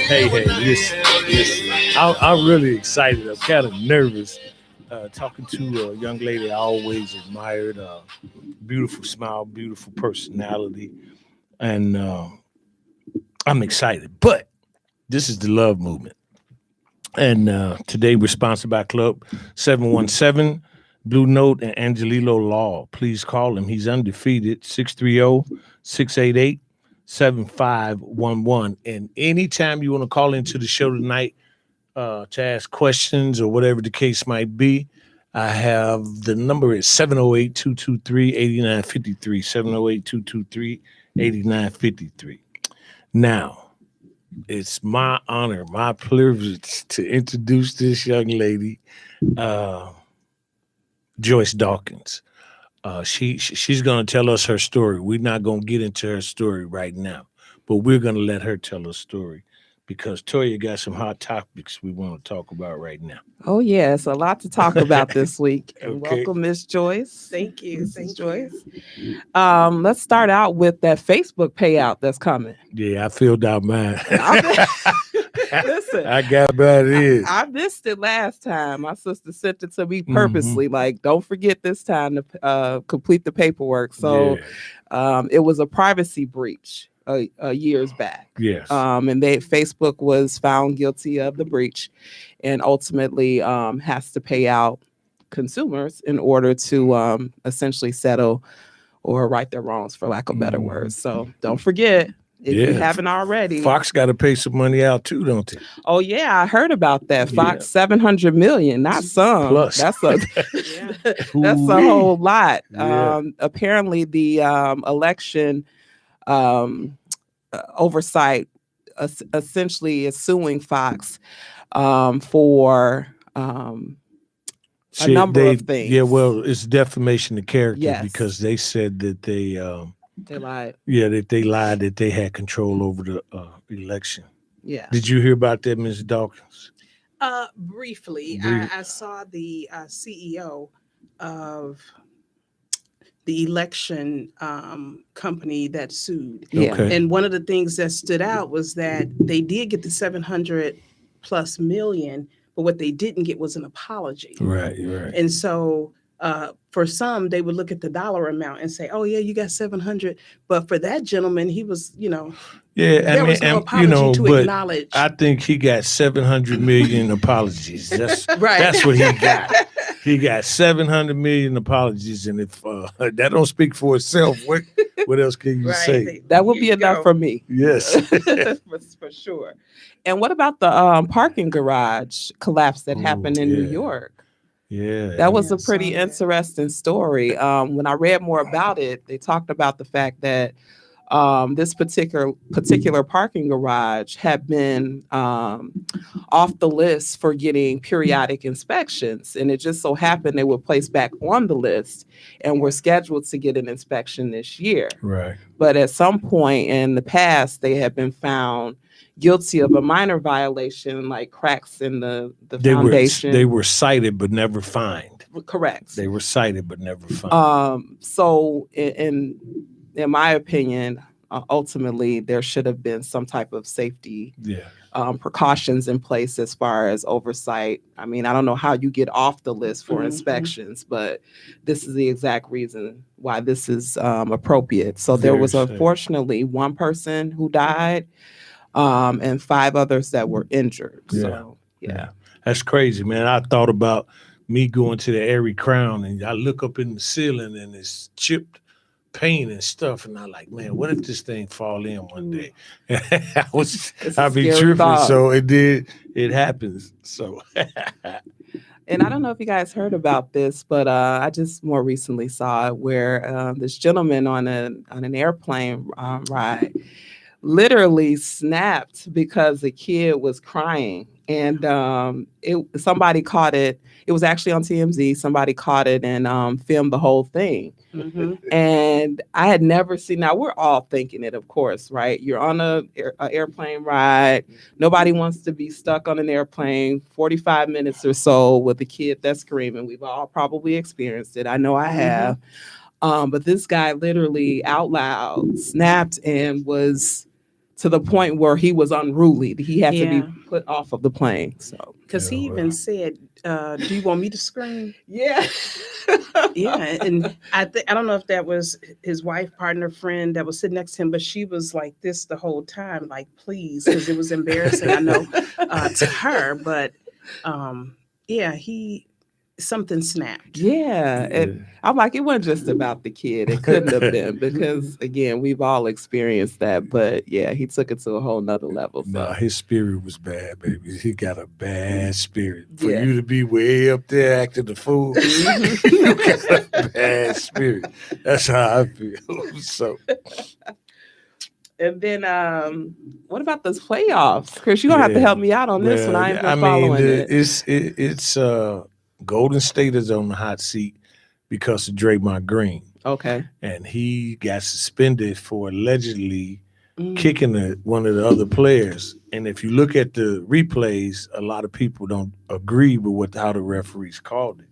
Hey, listen. I'm really excited. I'm kind of nervous talking to a young lady I always admired. Beautiful smile, beautiful personality, and I'm excited. But this is the love movement, and today we're sponsored by Club 717, Blue Note, and Angelilo Law. Please call him. He's undefeated. 630-688-7511. And anytime you want to call into the show tonight to ask questions or whatever the case might be, I have the number is 708-223-8953. 708-223-8953. Now, it's my honor, my privilege to introduce this young lady, Joyce Dawkins. She's going to tell us her story. We're not going to get into her story right now, but we're going to let her tell her story because Toya got some hot topics we want to talk about right now. Oh, yes, a lot to talk about this week. Okay. Welcome, Miss Joyce. Thank you. Joyce. Let's start out with that Facebook payout that's coming. Yeah, I filled out mine. Listen, I got about it. I missed it last time. My sister sent it to me purposely. Like, don't forget this time to complete the paperwork. So it was a privacy breach years back. Yes. And Facebook was found guilty of the breach and ultimately has to pay out consumers in order to essentially settle or right their wrongs, for lack of better words. So don't forget. If you haven't already, Fox got to pay some money out too, don't they? Oh yeah, I heard about that. Fox $700 million, not some. Plus. That's a that's a whole lot. Apparently, the election oversight essentially is suing Fox for a number of things. Yeah, well, it's defamation of character because they said that they lied. Yeah, that they lied that they had control over the election. Yeah. Did you hear about that, Ms. Dawkins? Briefly. I saw the CEO of the election company that sued. Yeah. Okay. And one of the things that stood out was that they did get the 700 plus million, but what they didn't get was an apology. Right. And so for some, they would look at the dollar amount and say, "Oh yeah, you got 700." But for that gentleman, he was, there was no apology to acknowledge. I think he got 700 million apologies. That's right. That's what he got. He got 700 million apologies, and if that don't speak for itself, what else can you say? That would be enough for me. Yes, for sure. And what about the parking garage collapse that happened in New York? Yeah, that was a pretty interesting story. When I read more about it, they talked about the fact that this particular parking garage had been off the list for getting periodic inspections, and it just so happened they were placed back on the list and were scheduled to get an inspection this year. Right. But at some point in the past, they had been found guilty of a minor violation, like cracks in the foundation. They were cited but never fined. Correct. They were cited but never fined. So in my opinion, ultimately there should have been some type of safety precautions in place as far as oversight. I mean, I don't know how you get off the list for inspections, but this is the exact reason why this is appropriate. So there was unfortunately one person who died. And 5 others that were injured. So, yeah. That's crazy, man. I thought about me going to the Airy Crown and I look up in the ceiling and it's chipped paint and stuff. And I'm like, man, what if this thing fall in one day? I'd be tripping. So it happens. So. And I don't know if you guys heard about this, but I just more recently saw it where this gentleman on an airplane ride literally snapped because the kid was crying, and somebody caught it. It was actually on TMZ. Somebody caught it and filmed the whole thing. Mm-hmm. And I had never seen. Now we're all thinking it, of course, right? You're on a airplane ride. Nobody wants to be stuck on an airplane 45 minutes or so with a kid that's screaming. We've all probably experienced it. I know I have. But this guy literally out loud snapped and was to the point where he was unruly. He had to be put off of the plane. So, because he even said, "Do you want me to scream?" Yeah, yeah. And I don't know if that was his wife, partner, friend that was sitting next to him, but she was like this the whole time, like, please, because it was embarrassing. I know to her, but something snapped. Yeah. And I'm like, it wasn't just about the kid. It couldn't have been because, again, we've all experienced that. But yeah, he took it to a whole nother level. So. Nah, his spirit was bad, baby. He got a bad spirit. For you to be way up there acting the fool, you got a bad spirit. That's how I feel. So. And then, what about those playoffs, Chris? You're gonna have to help me out on this one. I ain't been following it. It's Golden State is on the hot seat because of Draymond Green. Okay, and he got suspended for allegedly kicking one of the other players. And if you look at the replays, a lot of people don't agree with how the referees called it.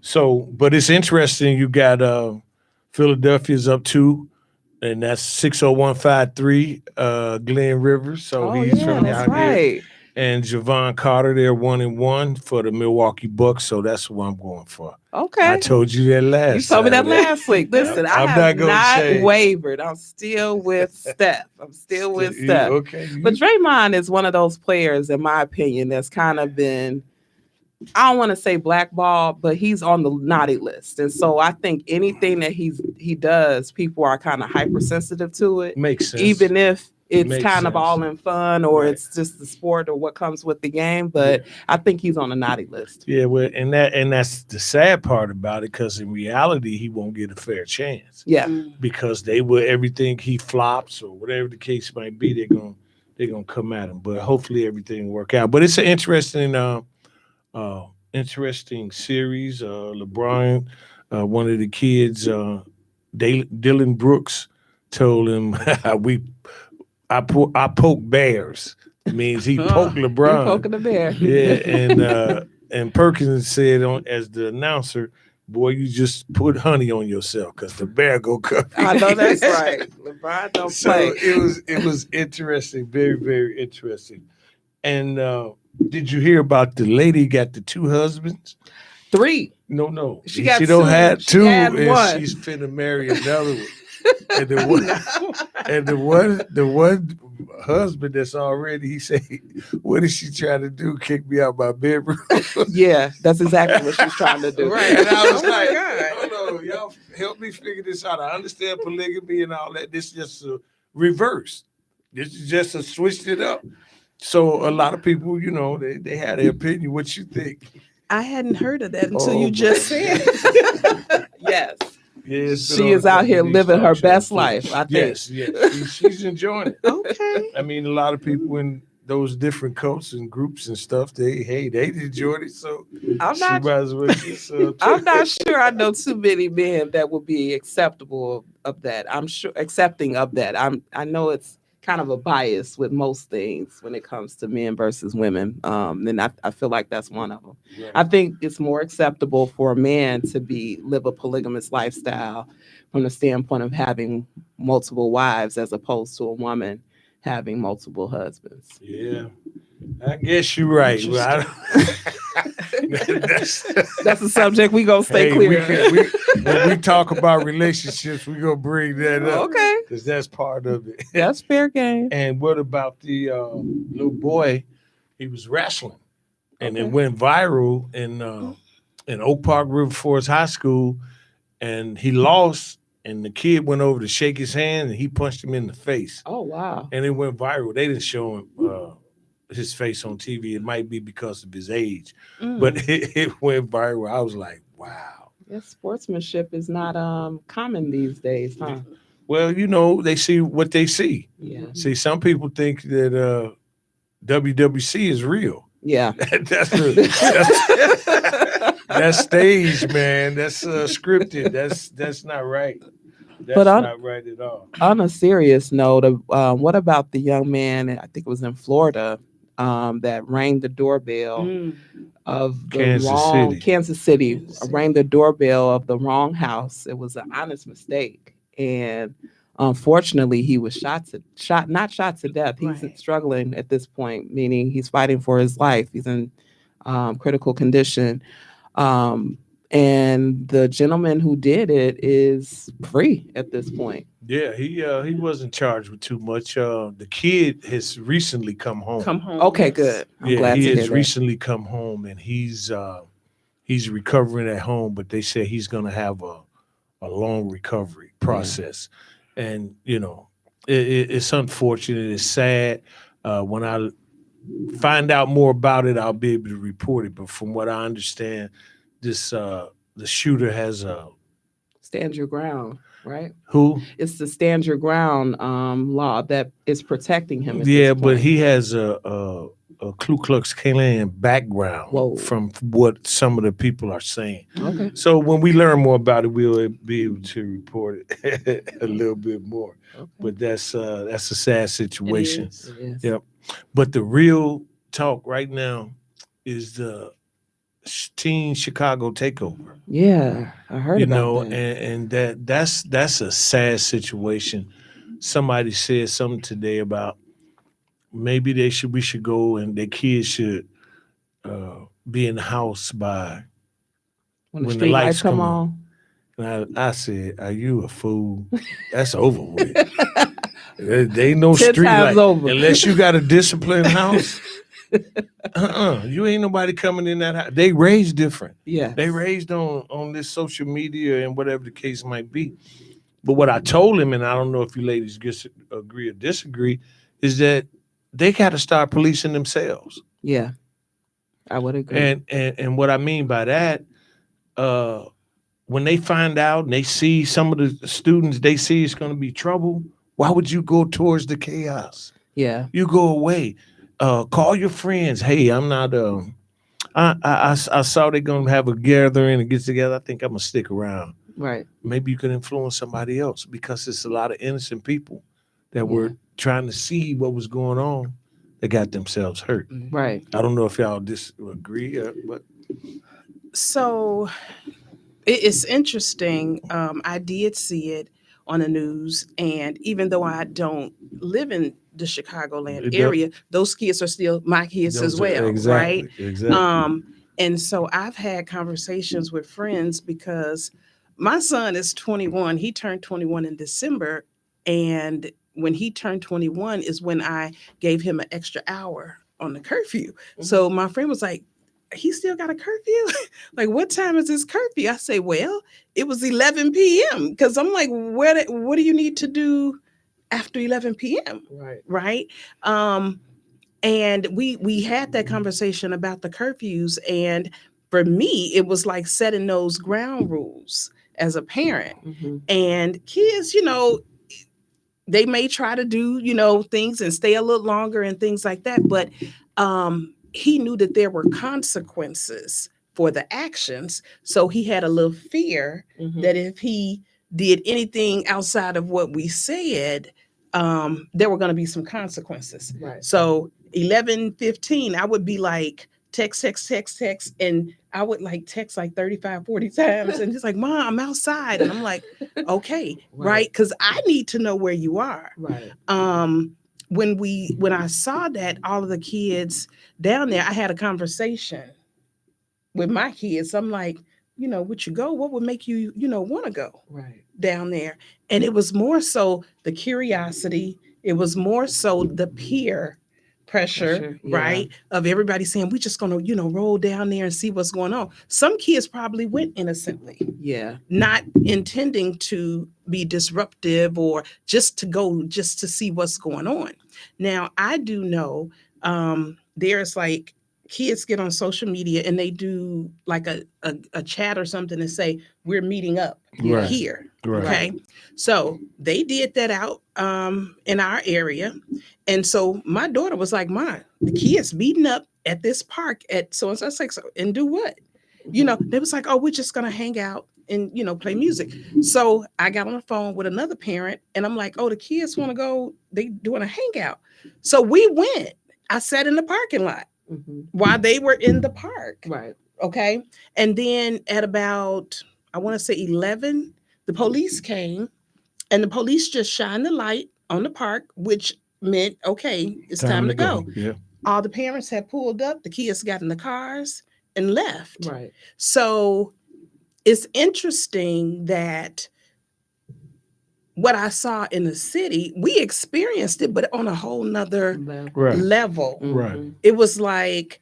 So, but it's interesting. You got Philadelphia's up 2. And that's 60153 Glenn Rivers. So he's from out here. And Javon Carter, they're 1-1 for the Milwaukee Bucks. So that's what I'm going for. Okay. I told you that last You told me that last week. Listen, I have not wavered. I'm still with Steph. Okay. But Draymond is one of those players, in my opinion, that's kind of been, I don't want to say blackballed, but he's on the naughty list. And so I think anything that he does, people are kind of hypersensitive to it. Makes sense. Even if it's kind of all in fun or it's just the sport or what comes with the game. But I think he's on the naughty list. Yeah, well, and that's the sad part about it, because in reality, he won't get a fair chance. Yeah. Because they will, everything he flops or whatever the case might be, they're gonna come at him. But hopefully everything will work out. But it's an interesting series. LeBron, one of the kids, Dylan Brooks, told him I poke bears. It means he poked LeBron. Poking the bear. Yeah, and Perkins said as the announcer, boy, you just put honey on yourself because the bear go cut. I know that's right. LeBron don't play. So it was interesting, very, very interesting. And did you hear about the lady got the 2 husbands? 3. No. She don't have 2, and one. she's finna marry another one. And the one husband that's already, he said, what is she trying to do? Kick me out my bedroom? Yeah, that's exactly what she's trying to do. Right. And I was like, no, y'all help me figure this out. I understand polygamy and all that. This is just a reverse. This is just a switched it up. So a lot of people, they had their opinion. What you think? I hadn't heard of that until you just said. Yes. Yeah, she is out here living her best life, I think. Yes. She's enjoying it. Okay. I mean, a lot of people in those different cults and groups and stuff, they enjoyed it. So I'm not sure I know too many men that would be acceptable of that. I'm sure accepting of that. I know it's kind of a bias with most things when it comes to men versus women. And I feel like that's one of them. Right. I think it's more acceptable for a man to live a polygamous lifestyle from the standpoint of having multiple wives as opposed to a woman having multiple husbands. Yeah, I guess you're right. That's a subject we gonna stay clear of. When we talk about relationships, we gonna bring that up. Okay, because that's part of it. That's fair game. And what about the little boy? He was wrestling, and it went viral in Oak Park River Forest High School, and he lost. And the kid went over to shake his hand, and he punched him in the face. Oh, wow. And it went viral. They didn't show him his face on TV. It might be because of his age. But it went viral. I was like, wow. Yeah, sportsmanship is not common these days, huh? Well, they see what they see. Yeah. See, some people think that WWC is real. Yeah. That's staged, man. That's scripted. That's not right. That's not right at all. On a serious note, what about the young man, I think it was in Florida, that rang the doorbell of the Kansas City, rang the doorbell of the wrong house. It was an honest mistake. And Unfortunately, he was not shot to death. He's Right. struggling at this point, meaning he's fighting for his life. He's in critical condition. Um, and the gentleman who did it is free at this point. Yeah, he wasn't charged with too much. The kid has recently come home. Come home. Okay, yes. good. I'm Yeah, glad he to hear has that. recently come home, and he's recovering at home. But they say he's going to have a long recovery process, and it's unfortunate. It's sad. When I find out more about it, I'll be able to report it. But from what I understand, this the shooter has a Stand your ground, right? who? It's the stand your ground law that is protecting him. At Yeah, this but point. he has a Ku Klux Klan background. Whoa. From what some of the people are saying. Okay. So when we learn more about it, we'll be able to report it a little bit more. Okay. But that's a sad situation. It is. It is. Yep. But the real talk right now is the teen Chicago takeover. Yeah, I heard about that. And that's a sad situation. Somebody said something today about maybe we should go and their kids should be in the house by when the when the street lights lights come come on. and I said, "Are you a fool? That's over with. They ain't no 10 street times light over. unless you got a disciplined house. You ain't nobody coming in that house. They raised different. Yeah. They raised on this social media and whatever the case might be. But what I told him, and I don't know if you ladies agree or disagree, is that they got to start policing themselves. Yeah. I would agree. And what I mean by that, when they find out and they see some of the students, they see it's going to be trouble. Why would you go towards the chaos? Yeah. You go away. Call your friends. Hey, I'm not. I saw they're gonna have a gathering and get together. I think I'm gonna stick around. Right. Maybe you can influence somebody else because it's a lot of innocent people that were trying to see what was going on that got themselves hurt. Right. I don't know if y'all disagree, but So it's interesting. I did see it on the news, and even though I don't live in the Chicagoland area, those kids are still my kids as well, right? Exactly. And so I've had conversations with friends because my son is 21. He turned 21 in December, and when he turned 21 is when I gave him an extra hour on the curfew. So my friend was like, he still got a curfew? Like, what time is his curfew? I say, well, it was 11 p.m. Because I'm like, what do you need to do after 11 p.m.? Right. And we had that conversation about the curfews. And for me, it was like setting those ground rules as a parent. And kids, they may try to do, things and stay a little longer and things like that. But he knew that there were consequences for the actions. So he had a little fear that if he did anything outside of what we said, there were going to be some consequences. Right. So 11:15, I would be like, text. And I would like text like 35, 40 times. And he's like, Mom, I'm outside. And I'm like, okay, right? Because I need to know where you are. Right. When I saw that all of the kids down there, I had a conversation with my kids. I'm like, would you go? What would make you, want to go down there? And it was more so the curiosity. It was more so the peer pressure, right? Of everybody saying, we're just going to, roll down there and see what's going on. Some kids probably went innocently. Yeah. Not intending to be disruptive or just to see what's going on. Now, I do know there's like kids get on social media and they do like a chat or something and say, we're meeting up here. Right. Okay. So they did that out in our area. And so my daughter was like, Mom, the kids meeting up at this park at so-and-so. I was like, so, and do what? They was like, oh, we're just going to hang out and, play music. So I got on the phone with another parent and I'm like, oh, the kids want to go. They doing a hangout. So we went. I sat in the parking lot while they were in the park. Right. Okay. And then at about, I want to say 11, the police came And the police just shine the light on the park, which meant, okay, it's time to go. Yeah. All the parents had pulled up, the kids got in the cars and left. Right. So it's interesting that what I saw in the city, we experienced it, but on a whole nother Right. level. Right. It was like,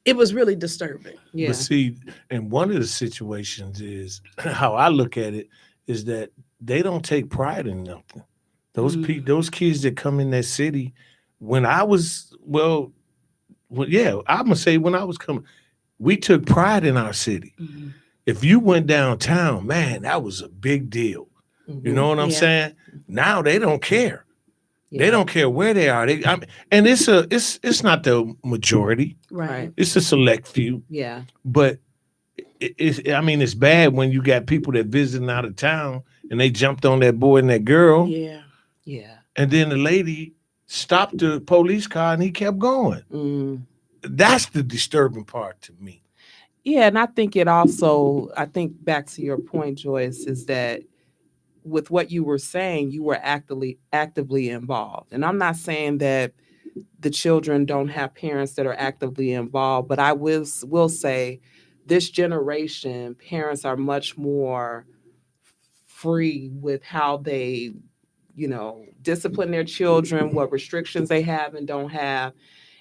it was really disturbing. Yeah. But see, and one of the situations is how I look at it is that they don't take pride in nothing. Those kids that come in that city, when I was I'm gonna say when I was coming, we took pride in our city. Mm-hmm. If you went downtown, man, that was a big deal. You know what I'm Yeah. saying? Now they don't care. They don't care where they are. And it's not the majority. Right. It's a select few. Yeah. But it's bad when you got people that visiting out of town and they jumped on that boy and that girl. Yeah. Yeah. And then the lady stopped the police car and he kept going. Mm. That's the disturbing part to me. Yeah, and I think back to your point, Joyce, is that with what you were saying, you were actively involved. And I'm not saying that the children don't have parents that are actively involved, but I will say this generation, parents are much more free with how they, discipline their children, what restrictions they have and don't have.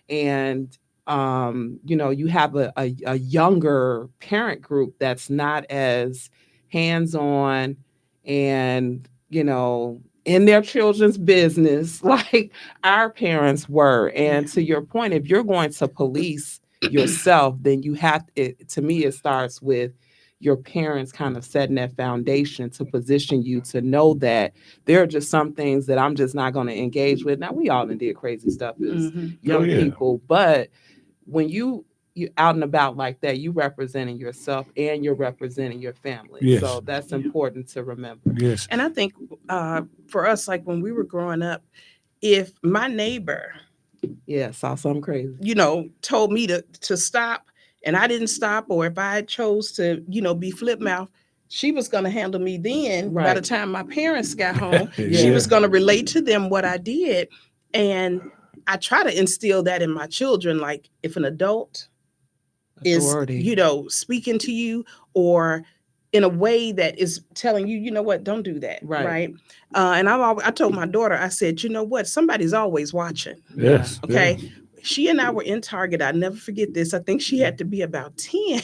And you have a younger parent group that's not as hands-on and, in their children's business like our parents were. And to your point, if you're going to police yourself, then to me, it starts with your parents kind of setting that foundation to position you to know that there are just some things that I'm just not going to engage with. Now, we all did crazy stuff as young people, but when you out and about like that, you representing yourself and you're representing your family. Yes. So that's important to remember. Yes. And I think for us, like when we were growing up, if my neighbor, saw something crazy, told me to stop and I didn't stop, or if I chose to, be flip mouth, she was going to handle me then. Right. By the time my parents got home, Yeah. she was going to relate to them what I did. And I try to instill that in my children. Like if an adult authority is, speaking to you or in a way that is telling you, you know what, don't do that. Right. And I told my daughter, I said, you know what, somebody's always watching. Yes. Okay. Yeah. She and I were in Target. I'll never forget this. I think she had to be about 10.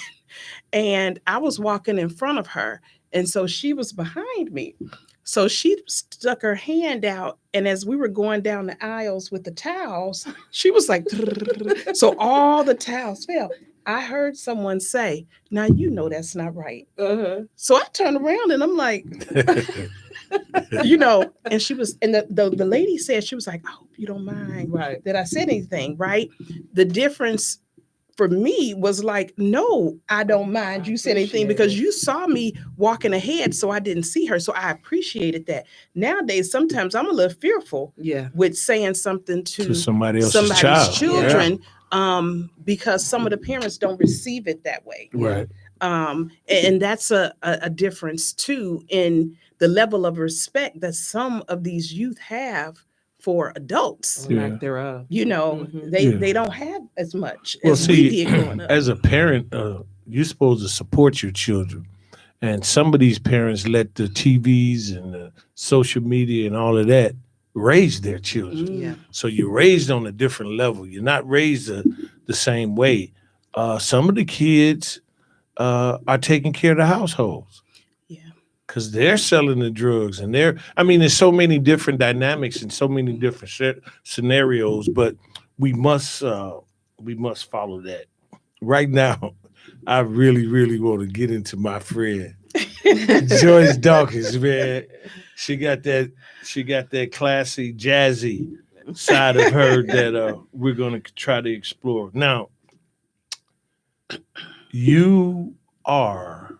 And I was walking in front of her. And so she was behind me. So she stuck her hand out. And as we were going down the aisles with the towels, she was like, so all the towels fell. I heard someone say, now, that's not right. So I turned around and I'm like, and she was, and the lady said, she was like, I hope you don't mind that I said anything, right? The difference for me was like, no, I don't mind you said anything because you saw me walking ahead, so I didn't see her. So I appreciated that. Nowadays, sometimes I'm a little fearful with saying something to somebody else's children because some of the parents don't receive it that way. Right. And that's a difference too in the level of respect that some of these youth have for adults. lack thereof. They don't have as much as we did growing up. As a parent, you're supposed to support your children. And some of these parents let the TVs and the social media and all of that raise their children. So you're raised on a different level. You're not raised the same way. Some of the kids are taking care of the households. Because they're selling the drugs and there's so many different dynamics and so many different scenarios, but we must follow that. Right now, I really, really want to get into my friend Joyce Dawkins, man. She got that classy, jazzy side of her that we're gonna try to explore. Now, you are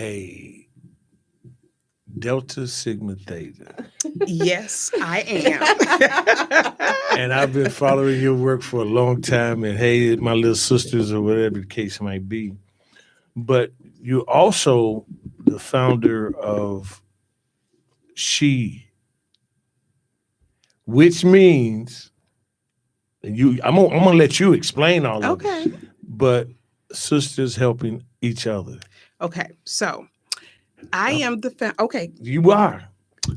a Delta Sigma Theta. Yes, I am. And I've been following your work for a long time. And hey, my little sisters or whatever the case might be. But you're also the founder of She, which means I'm gonna let you explain all of Okay. it, but sisters helping each other. Okay. So I am okay. You are.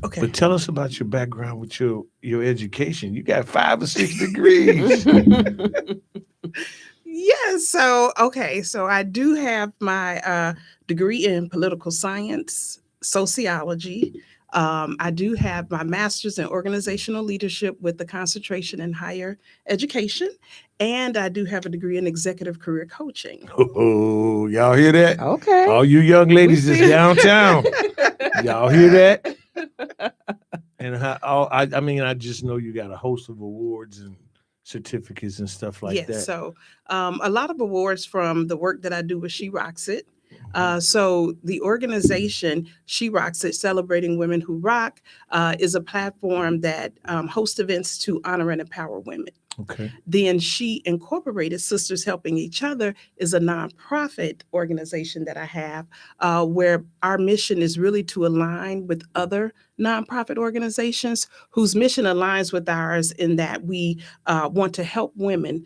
Okay. But tell us about your background with your education. You got 5 or 6 degrees. Yeah. So, okay. So I do have my degree in political science, sociology. I do have my master's in organizational leadership with the concentration in higher education. And I do have a degree in executive career coaching. Oh, y'all hear that? Okay. All you young ladies We is see- downtown. Y'all hear that? And I mean, I just know you got a host of awards and certificates and stuff like Yes. that. So a lot of awards from the work that I do with She Rocks It. Mhm. So the organization She Rocks It, Celebrating Women Who Rock, is a platform that hosts events to honor and empower women. Okay. Then She Incorporated, Sisters Helping Each Other, is a nonprofit organization that I have where our mission is really to align with other nonprofit organizations whose mission aligns with ours in that we want to help women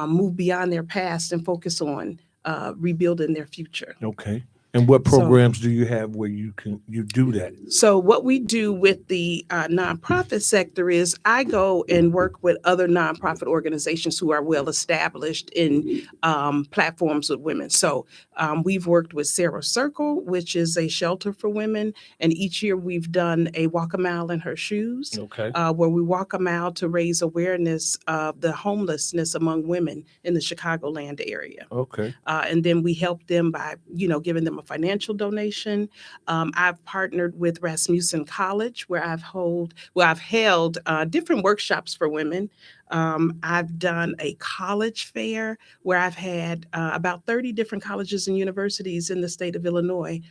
move beyond their past and focus on rebuilding their future. Okay. And what So, programs do you have where you do that? so what we do with the nonprofit sector is I go and work with other nonprofit organizations who are well established in platforms with women. So we've worked with Sarah Circle, which is a shelter for women, and each year we've done a Walk a Mile in Her Shoes, Okay. where we walk a mile to raise awareness of the homelessness among women in the Chicagoland area. Okay. And then we help them by, giving them a financial donation. I've partnered with Rasmussen College, where I've held different workshops for women. I've done a college fair where I've had about 30 different colleges and universities in the state of Illinois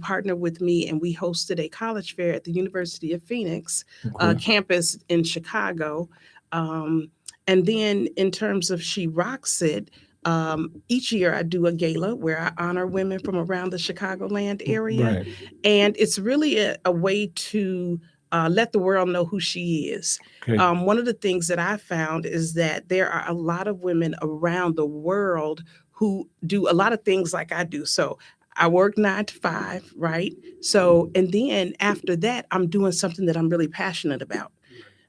partner with me, and we hosted a college fair at the University of Phoenix Okay. campus in Chicago. And then in terms of She Rocks It, each year I do a gala where I honor women from around the Chicagoland area. Right. And it's really a way to let the world know who she is. Okay. One of the things that I found is that there are a lot of women around the world who do a lot of things like I do. So I work 9 to 5, right? So, and then after that, I'm doing something that I'm really passionate about.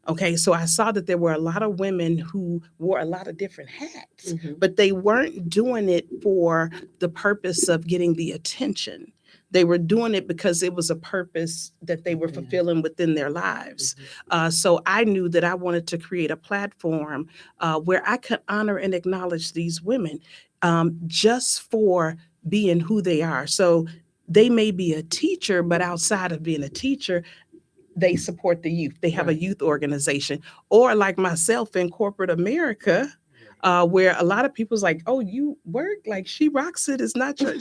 Okay, so I saw that there were a lot of women who wore a lot of different hats, Mhm. but they weren't doing it for the purpose of getting the attention. They were doing it because it was a purpose that they were Yeah. fulfilling within their lives. Mhm. So I knew that I wanted to create a platform where I could honor and acknowledge these women just for being who they are. So they may be a teacher, but outside of being a teacher, they support the youth. They have a Right. youth organization, or like myself in corporate America, where a lot of people's like, "Oh, you work like She Rocks It is not your."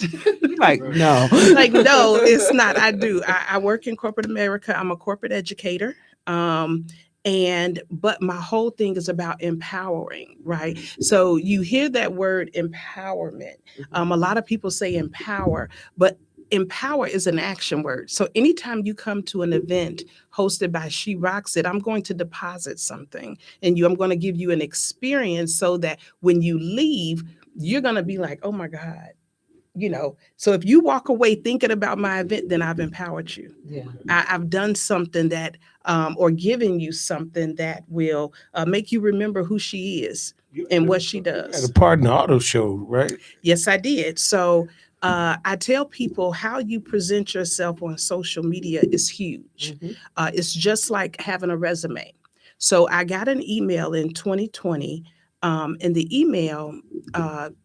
Like, no. Like, no, it's not. I do. I work in corporate America. I'm a corporate educator. But my whole thing is about empowering, right? So you hear that word empowerment. A lot of people say empower, but empower is an action word. So anytime you come to an event hosted by She Rocks It, I'm going to deposit something in you. I'm going to give you an experience so that when you leave, you're going to be like, oh my God. So if you walk away thinking about my event, then I've empowered you. Yeah. I've done something that, or given you something that will make you remember who she is and what she You does. had a part in the auto show, right? Yes, I did. So I tell people how you present yourself on social media is huge. Mhm. It's just like having a resume. So I got an email in 2020, and the email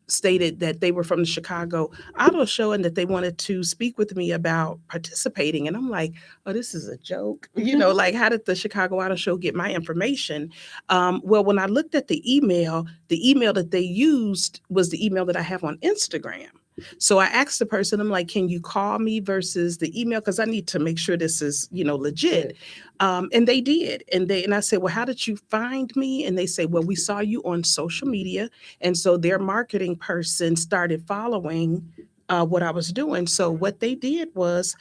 stated that they were from the Chicago Auto Show and that they wanted to speak with me about participating. And I'm like, oh, this is a joke. Like, how did the Chicago Auto Show get my information? Well, when I looked at the email that they used was the email that I have on Instagram. So I asked the person, I'm like, can you call me versus the email? Because I need to make sure this is, legit. And they did. And I said, well, how did you find me? And they say, well, we saw you on social media. And so their marketing person started following what I was doing. So what they did was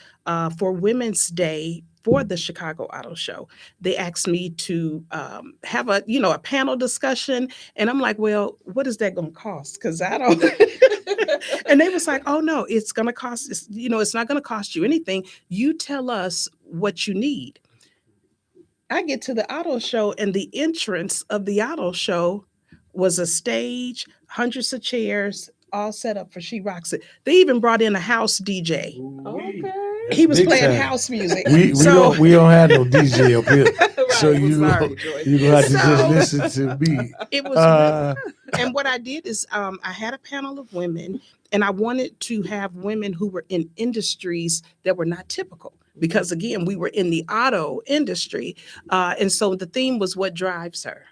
for Women's Day for the Chicago Auto Show, they asked me to have a panel discussion, and I'm like, well, what is that going to cost? Because I don't. And they was like, oh no, it's going to cost. It's not going to cost you anything. You tell us what you need. I get to the auto show, and the entrance of the auto show was a stage, hundreds of chairs, all set up for She Rocks It. They even brought in a house DJ. Okay. He was Big playing time. house music. We don't have no DJ up here, so Right, you sorry, Joyce. you gonna have to So- just listen to me. It was, and what I did is I had a panel of women, and I wanted to have women who were in industries that were not typical. Because again, we were in the auto industry, and so the theme was what drives her.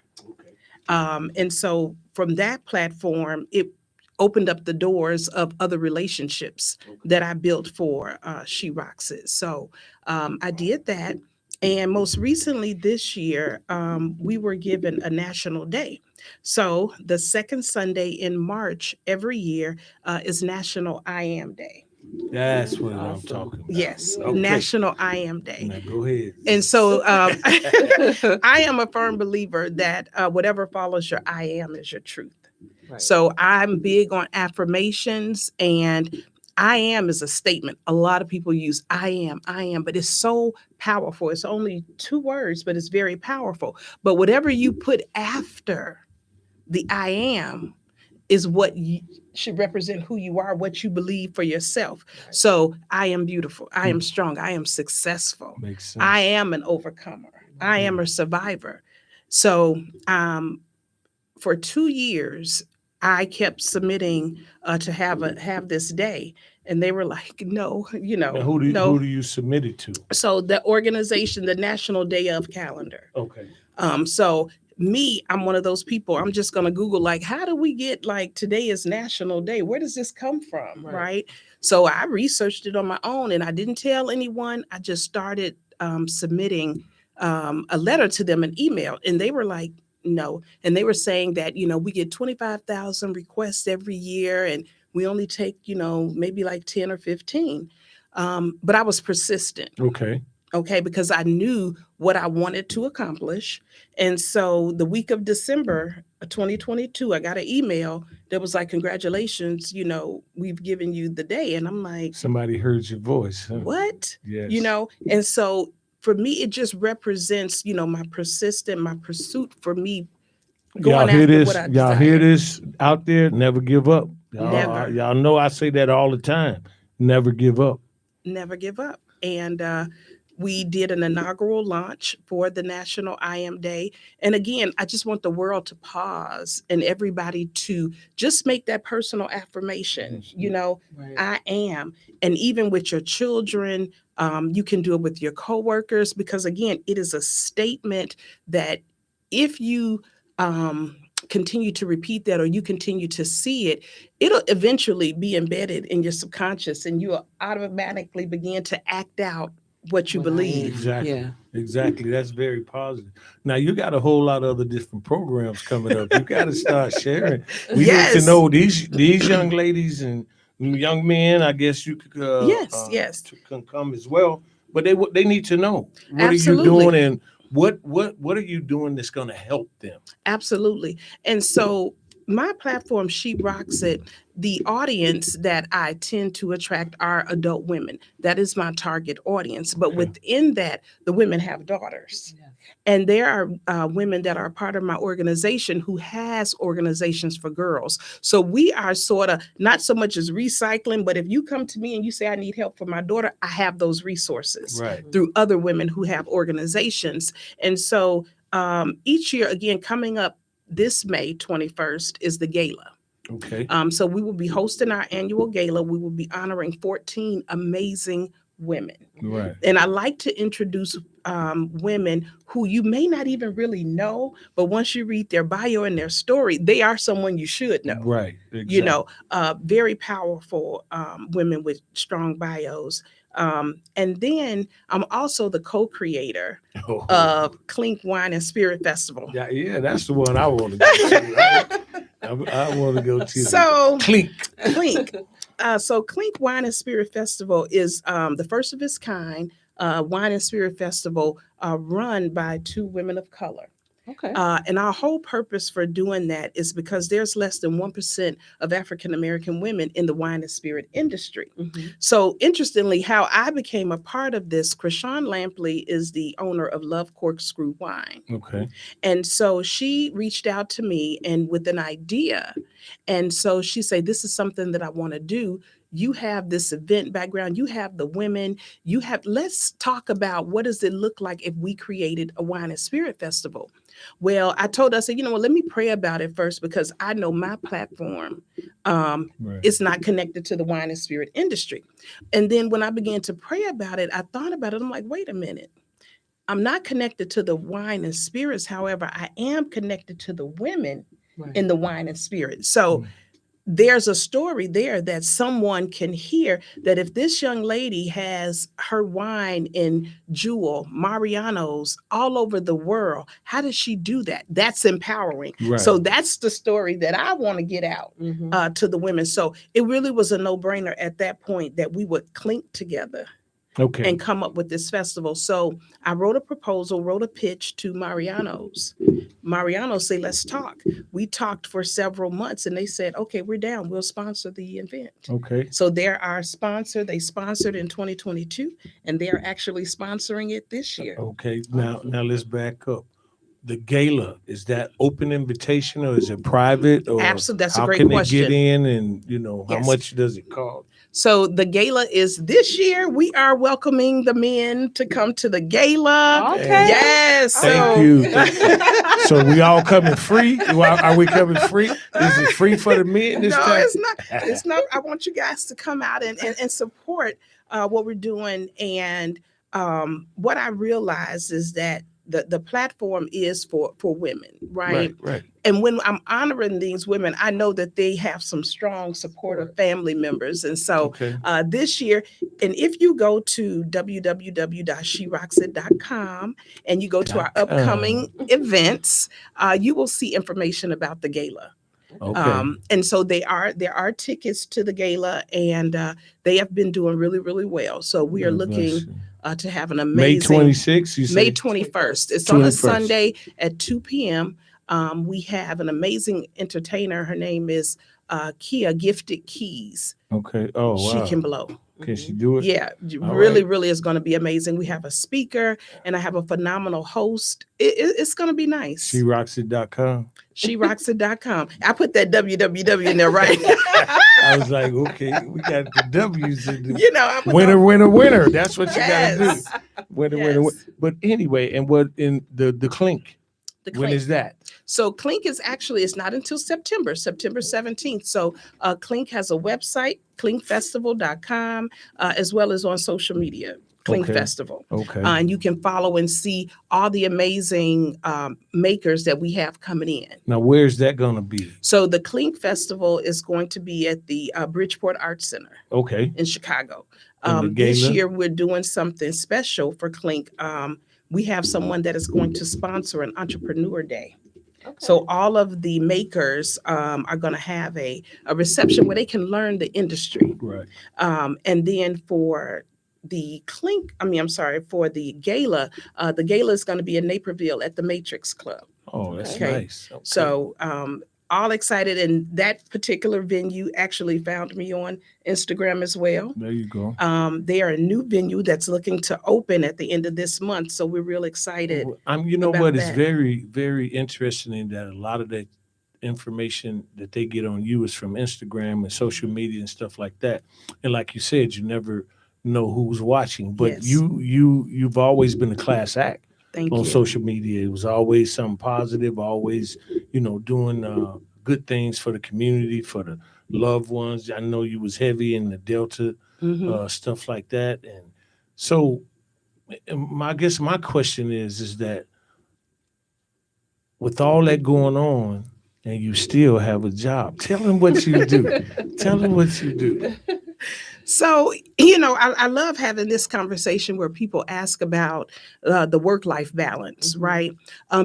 And so from that platform, it opened up the doors of other relationships that I built for She Rocks It. So I did that. And most recently this year, we were given a national day. So the second Sunday in March every year is National I Am Day. That's what I'm Awesome. talking about. Yes, Okay. National I Am Day. Now go ahead. And so I am a firm believer that whatever follows your I am is your truth. Right. So I'm big on affirmations, and I am is a statement. A lot of people use I am, but it's so powerful. It's only 2 words, but it's very powerful. But whatever you put after the I am is what should represent who you are, what you believe for yourself. Right. So I am beautiful. I am strong. I am successful. Makes sense. I am an overcomer. I am a survivor. So for 2 years, I kept submitting to have this day, and they were like, no, Now, who do you submit it to? So the organization, the National Day of Calendar. Okay. So I'm one of those people. I'm just going to Google, like, how do we get, like, today is National Day? Where does this come from? Right. So I researched it on my own, and I didn't tell anyone. I just started submitting a letter to them, an email, and they were like, no. And they were saying that, we get 25,000 requests every year, and we only take, maybe like 10 or 15. But I was persistent. Okay, because I knew what I wanted to accomplish. And so the week of December of 2022, I got an email that was like, congratulations, we've given you the day. And I'm like, Somebody heard your voice. Huh? what? Yes. And so for me, it just represents, my pursuit for me going after what I desire. Y'all hear this out there? Never give up. Never. Y'all know I say that all the time. Never give up. Never give up. And we did an inaugural launch for the National I Am Day. And again, I just want the world to pause and everybody to just make that personal affirmation. Right. I am. And even with your children, you can do it with your coworkers, because again, it is a statement that if you continue to repeat that, or you continue to see it, it'll eventually be embedded in your subconscious, and you'll automatically begin to act out what you believe. Exactly. Yeah. Exactly. That's very positive. Now you got a whole lot of other different programs coming up. You got to start sharing. We need to know these young ladies and young men. I guess you could yes, can come as well. But they need to know what Absolutely. are you doing, and what are you doing that's going to help them. Absolutely. And so my platform, She Rocks It, the audience that I tend to attract are adult women. That is my target audience. But within that, the women have daughters. Yes. And there are women that are part of my organization who has organizations for girls. So we are sort of not so much as recycling, but if you come to me and you say, I need help for my daughter, I have those resources through other women who have organizations. And so each year, again, coming up this May 21st is the gala. Okay. So we will be hosting our annual gala. We will be honoring 14 amazing women. Right. And I like to introduce women who you may not even really know, but once you read their bio and their story, they are someone you should know. Right. Exactly. Very powerful women with strong bios. And then I'm also the co-creator of Clink Wine and Spirit Festival. Yeah, that's the one I want to go to. Right? I want to go to. So Clink. So Clink Wine and Spirit Festival is the first of its kind wine and spirit festival run by two women of color. Okay. And our whole purpose for doing that is because there's less than 1% of African American women in the wine and spirit industry. Mm-hmm. So, interestingly, how I became a part of this, Krishan Lampley is the owner of Love Corkscrew Wine. Okay. And so she reached out to me and with an idea. And so she said, this is something that I want to do. You have this event background, you have the women, let's talk about what does it look like if we created a wine and spirit festival. Well, I told her, I said, let me pray about it first because I know my platform is not connected to the wine and spirit industry. And then when I began to pray about it, I thought about it. I'm like, wait a minute. I'm not connected to the wine and spirits. However, I am connected to the women in the wine and spirit. So there's a story there that someone can hear that if this young lady has her wine in Jewel, Mariano's all over the world, how does she do that? That's empowering. Right. So that's the story that I want to get out to the women. So it really was a no-brainer at that point that we would clink together. Okay. And come up with this festival. So I wrote a proposal, wrote a pitch to Mariano's. Mariano's say, let's talk. We talked for several months and they said, okay, we're down. We'll sponsor the event. Okay. So they're our sponsor. They sponsored in 2022 and they're actually sponsoring it this year. Okay. Now let's back up. The gala, is that open invitation or is it private? Or Absolutely. That's a how great can question. they get in and, how Yes. much does it cost? So the gala is this year. We are welcoming the men to come to the gala. Okay. Yes. Thank you. So we all coming free? Are we coming free? Is it free for the men this No, time? it's not. It's not. I want you guys to come out and support what we're doing. And what I realize is that the platform is for women, right? Right. And when I'm honoring these women, I know that they have some strong supportive family members. And so this year, and if you go to www.sherocksit.com and you go to our upcoming events, you will see information about the gala. Okay. And so there are tickets to the gala and they have been doing really, really well. So we are looking to have an amazing May 26th, you say? May 21st. It's on a 21st. Sunday at 2 p.m. We have an amazing entertainer. Her name is Kia Gifted Keys. Okay. Oh, wow. She can blow. Can she do it? Yeah, All really, right. really is going to be amazing. We have a speaker and I have a phenomenal host. It's going to be nice. SheRocksIt.com. SheRocksIt.com. I put that www in there, right? I was like, okay, we got the W's in the I'm winner. That's what you got to do. Yes. Winner. But anyway, and what in the clink? The When Clink. is that? So Clink is it's not until September 17th. So Clink has a website, clinkfestival.com, as well as on social media, Clink Okay. Festival. Okay. And you can follow and see all the amazing makers that we have coming in. Now, where's that going to be? So the Clink Festival is going to be at the Bridgeport Arts Center Okay. in Chicago. And the This gala? year, we're doing something special for Clink. We have someone that is going to sponsor an Entrepreneur Day. Okay. So all of the makers are going to have a reception where they can learn the industry. Right. And then for the for the gala is going to be in Naperville at the Matrix Club. Oh, that's Okay. nice. Okay. So all excited. And that particular venue actually found me on Instagram as well. There you go. They are a new venue that's looking to open at the end of this month. So we're real excited. You know about what? It's that. very, very interesting in that a lot of that information that they get on you is from Instagram and social media and stuff like that. And like you said, you never know who's watching, but Yes. you've always been a class act Thank on you. social media. It was always something positive, always, doing good things for the community, for the loved ones. I know you was heavy in the Delta, Mhm. stuff like that. And so I guess my question is that with all that going on and you still have a job, tell them what you do. Tell them what you do. So, I love having this conversation where people ask about the work-life balance, right?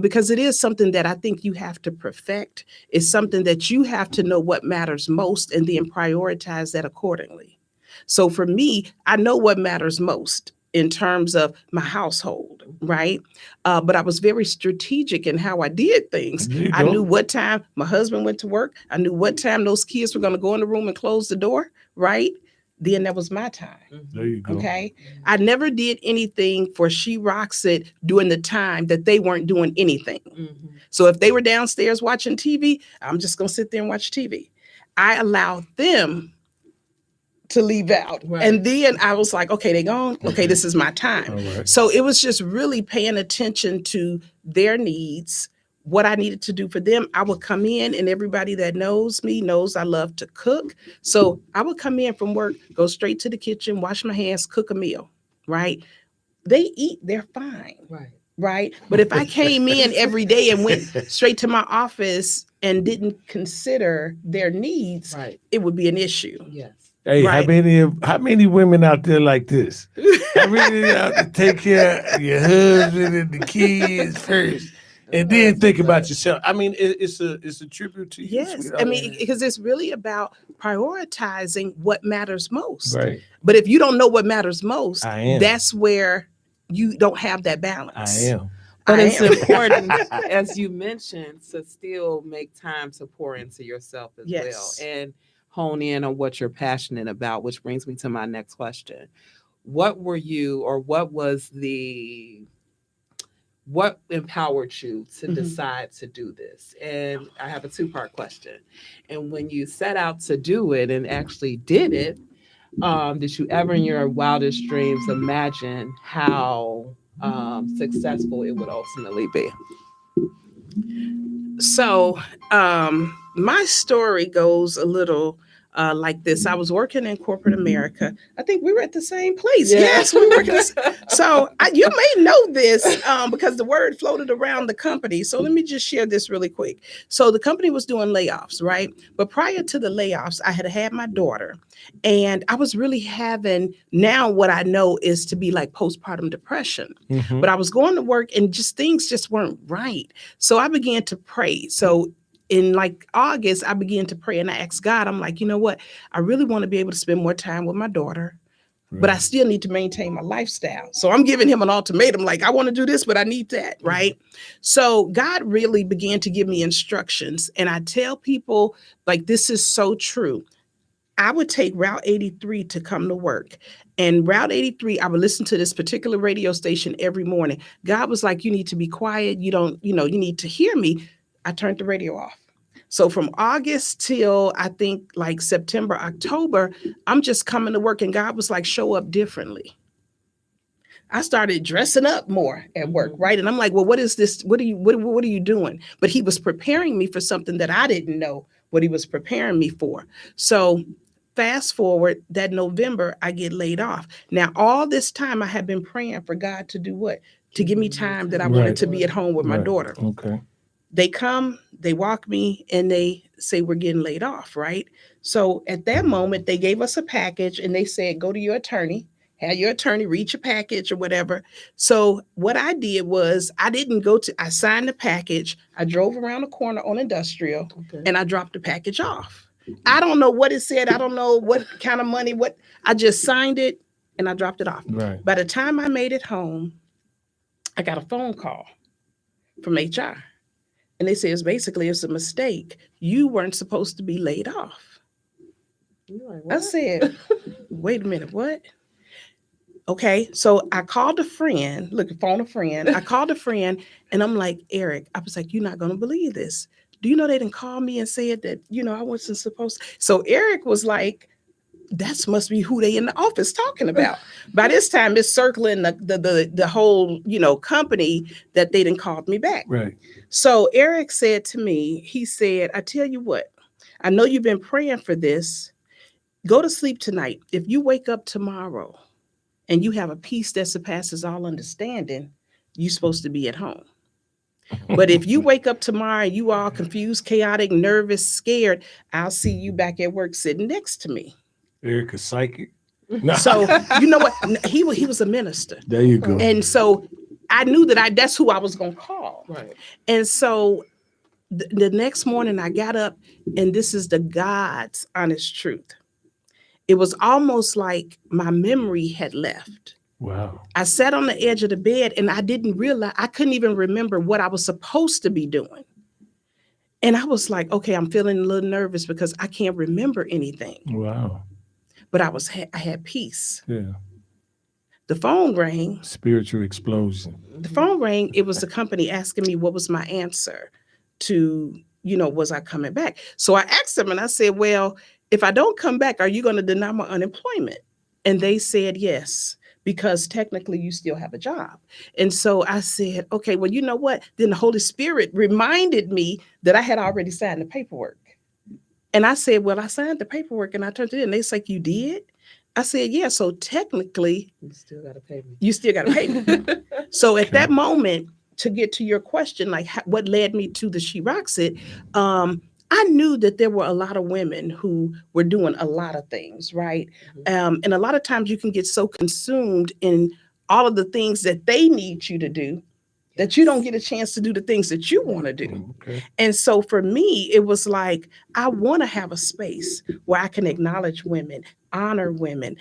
Because it is something that I think you have to perfect. It's something that you have to know what matters most and then prioritize that accordingly. So for me, I know what matters most in terms of my household, right? But I was very strategic in how I did things. There you I go. knew what time my husband went to work. I knew what time those kids were going to go in the room and close the door, right? Then that was my time. There you go. Okay. I never did anything for She Rocks It during the time that they weren't doing anything. So if they were downstairs watching TV, I'm just going to sit there and watch TV. I allowed them to leave out. Right. And then I was like, okay, they gone. Okay, this is my time. All right. So it was just really paying attention to their needs, what I needed to do for them. I would come in, and everybody that knows me knows I love to cook. So I would come in from work, go straight to the kitchen, wash my hands, cook a meal, right? They eat, they're fine. Right. But if I came in every day and went straight to my office and didn't consider their needs, it would be an issue. Yes. Hey, Right. how many women out there like this? How many out to take care of your husband and the kids first, and then think about yourself? I mean, it's a tribute to you. Yes. sweetheart. I mean, because it's really about prioritizing what matters most. Right. But if you don't know what matters most, I am. that's where you don't have that balance. I am. But I it's am. important, as you mentioned, to still make time to pour into yourself as Yes. well and hone in on what you're passionate about, which brings me to my next question. What empowered you to Mhm. decide to do this? And I have a two-part question. And when you set out to do it and actually did it, did you ever in your wildest dreams imagine how successful it would ultimately be? So my story goes a little like this. I was working in corporate America. I think we were at the same place. Yeah. Yes, we were working. So you may know this because the word floated around the company. So let me just share this really quick. So the company was doing layoffs, right? But prior to the layoffs, I had my daughter, and I was really having now what I know is to be like postpartum depression. Mhm. But I was going to work and just things just weren't right. So I began to pray. So in like August, I began to pray and I asked God, I'm like, you know what? I really want to be able to spend more time with my daughter, but I still need to maintain my lifestyle. So I'm giving him an ultimatum, like, I want to do this, but I need that, right? So God really began to give me instructions. And I tell people, like, this is so true. I would take Route 83 to come to work. And Route 83, I would listen to this particular radio station every morning. God was like, you need to be quiet. You need to hear me. I turned the radio off. So from August till I think like September, October, I'm just coming to work, and God was like, show up differently. I started dressing up more at work, right? And I'm like, well, what is this? What are you doing? But he was preparing me for something that I didn't know what he was preparing me for. So fast forward, that November, I get laid off. Now, all this time I had been praying for God to do what? To give me time that I wanted to be at home with my daughter. Okay. They come, they walk me, and they say, we're getting laid off, right? So at that moment, they gave us a package and they said, go to your attorney, have your attorney read your package or whatever. So what I did was I signed the package. I drove around the corner on Industrial and I dropped the package off. I don't know what it said. I don't know what kind of money, I just signed it and I dropped it off. Right. By the time I made it home, I got a phone call from HR. And they say it's a mistake. You weren't supposed to be laid off. Like, I said, wait a minute, what? Okay, so I called a friend, phone a friend. I called a friend and I'm like, Eric, I was like, you're not going to believe this. Do you know they didn't call me and said that, I wasn't supposed to? So Eric was like, that must be who they in the office talking about. By this time, it's circling the whole, company that they didn't call me back. Right. So Eric said to me, he said, I tell you what, I know you've been praying for this. Go to sleep tonight. If you wake up tomorrow and you have a peace that surpasses all understanding, you're supposed to be at home. But if you wake up tomorrow and you all confused, chaotic, nervous, scared, I'll see you back at work sitting next to me. Eric is psychic. So you know what? He was a minister. There you go. And so I knew that that's who I was going to call. Right. And so the next morning I got up, and this is the God's honest truth. It was almost like my memory had left. Wow. I sat on the edge of the bed, and I didn't realize, I couldn't even remember what I was supposed to be doing. And I was like, okay, I'm feeling a little nervous because I can't remember anything. Wow. But I had peace. Yeah. The phone rang. Spiritual explosion. The phone rang. It was the company asking me what was my answer to, was I coming back? So I asked them, and I said, well, if I don't come back, are you going to deny my unemployment? And they said yes, because technically you still have a job. And so I said, okay, well, you know what? Then the Holy Spirit reminded me that I had already signed the paperwork. And I said, well, I signed the paperwork and I turned it in. They said, you did? I said, yeah. So technically, You still got to pay me. you still got to pay me. So at that moment, to get to your question, like what led me to the She Rocks It, I knew that there were a lot of women who were doing a lot of things, right? And a lot of times you can get so consumed in all of the things that they need you to do that you don't get a chance to do the things that you want to do. Okay. And so for me, it was like, I want to have a space where I can acknowledge women, honor women,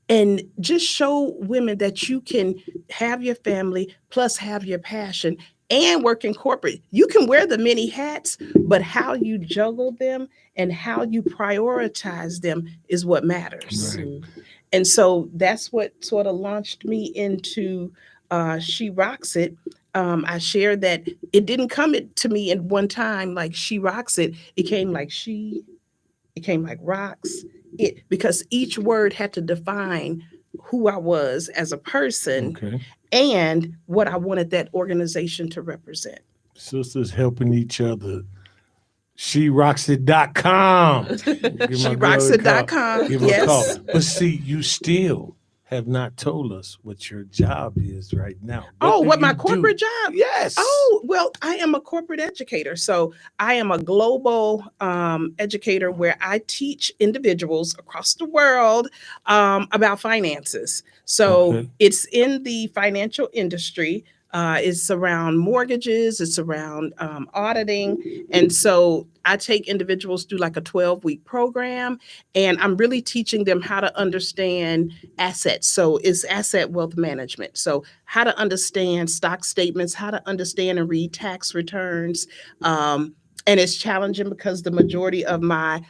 and just show women that you can have your family plus have your passion and work in corporate. You can wear the many hats, but how you juggle them and how you prioritize them is what matters. Right. And so that's what sort of launched me into She Rocks It. I shared that it didn't come to me in one time like She Rocks It. It came like it came like rocks it, because each word had to define who I was as a person Okay. and what I wanted that organization to represent. Sisters helping each other. SheRocksIt.com. SheRocksIt.com. Give her a call. Yes. But see, you still have not told us what your job is right now. Oh, do what my you do? corporate job? Yes. Oh, well, I am a corporate educator. So I am a global educator where I teach individuals across the world about finances. So Okay. it's in the financial industry. It's around mortgages. It's around auditing. And so I take individuals through like a 12-week program, and I'm really teaching them how to understand assets. So it's asset wealth management. So how to understand stock statements, how to understand and read tax returns. And it's challenging because the majority of my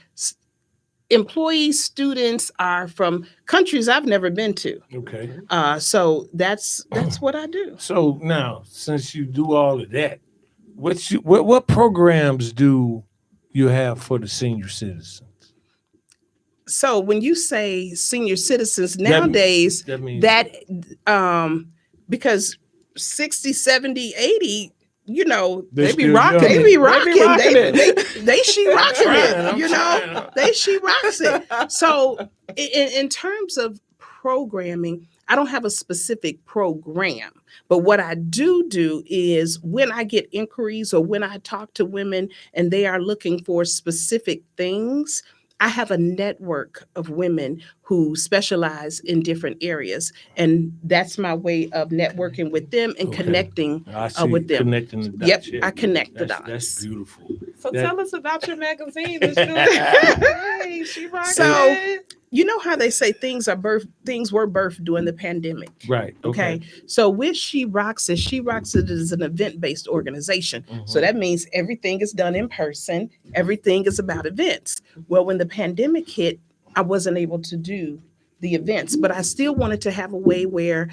employees, students are from countries I've never been to. Okay. So that's what I do. So now, since you do all of that, what programs do you have for the senior citizens? So when you say senior citizens nowadays, That means because 60, 70, 80, They're they be still rocking. young. They be rocking. it. They She Rocking I'm it. trying. They She Rocks it. So in terms of programming, I don't have a specific program, but what I do is when I get inquiries or when I talk to women and they are looking for specific things, I have a network of women who specialize in different areas. And that's my way of networking with them and Okay. connecting I see with them. connecting the dots. Yep, Yeah. I connect the That's dots. beautiful. So That- tell us about your magazine. Miss Julie. Hey, She Rocks So- It. You know how they say things were birthed during the pandemic. Right. Okay. So with She Rocks It is an event-based organization. Mhm. So that means everything is done in person. Everything is about events. Well, when the pandemic hit, I wasn't able to do the events, but I still wanted to have a way where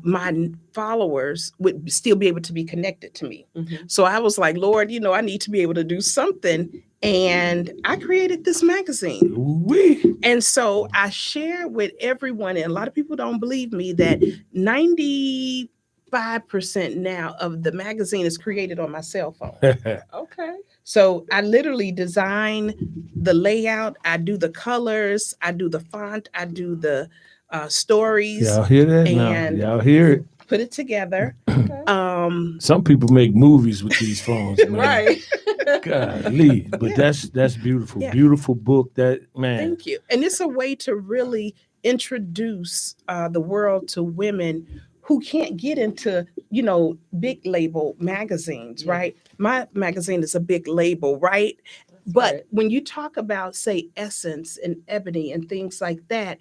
my followers would still be able to be connected to me. Mhm. So I was like, Lord, I need to be able to do something. And I created this magazine. Ooh-wee. And so I share with everyone, and a lot of people don't believe me, that 95% now of the magazine is created on my cell phone. Okay. So I literally design the layout, I do the colors, I do the font, I do the stories, Y'all hear that And- now? Y'all hear it? put it together. Okay. Some people make movies with these phones, man. Right. Golly. But that's beautiful. Yeah. Beautiful book. That man. Thank you. And it's a way to really introduce the world to women who can't get into, big label magazines, Yeah. right? My magazine is a big label, right? But right. when you talk about, say, Essence and Ebony and things like that,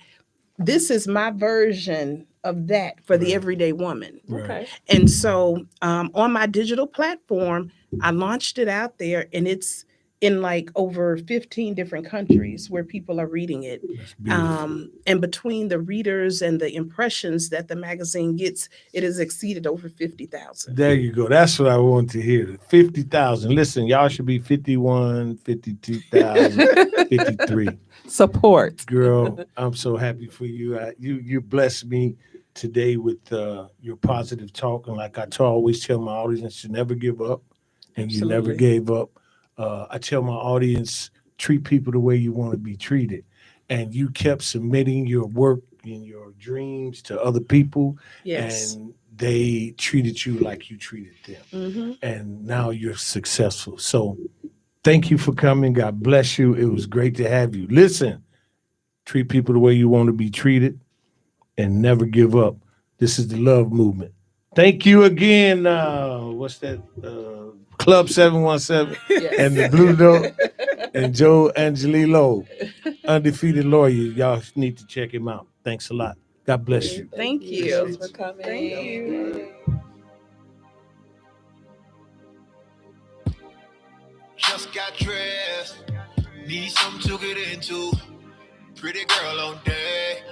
this is my version of that for the Right. everyday woman. Right. Okay. And so on my digital platform, I launched it out there, and it's in like over 15 different countries where people are reading it. That's beautiful. And between the readers and the impressions that the magazine gets, it has exceeded over 50,000. There you go. That's what I want to hear. 50,000. Listen, y'all should be 51, 52,000, 53. Support. Girl, I'm so happy for you. You blessed me today with your positive talk. And like I always tell my audience, you never give up. And you never Absolutely. gave up. I tell my audience, treat people the way you want to be treated. And you kept submitting your work and your dreams to other people. Yes. And they treated you like you treated them. Mm-hmm. And now you're successful. So thank you for coming. God bless you. It was great to have you. Listen, treat people the way you want to be treated and never give up. This is the love movement. Thank you again. What's that? Club 717 Yes. and the Blue Note and Joe Angelillo, Undefeated Lawyer. Y'all need to check him out. Thanks a lot. God bless you. Thank you. Thanks for coming. Thank you. Just got dressed, need something to get into. Pretty girl on deck.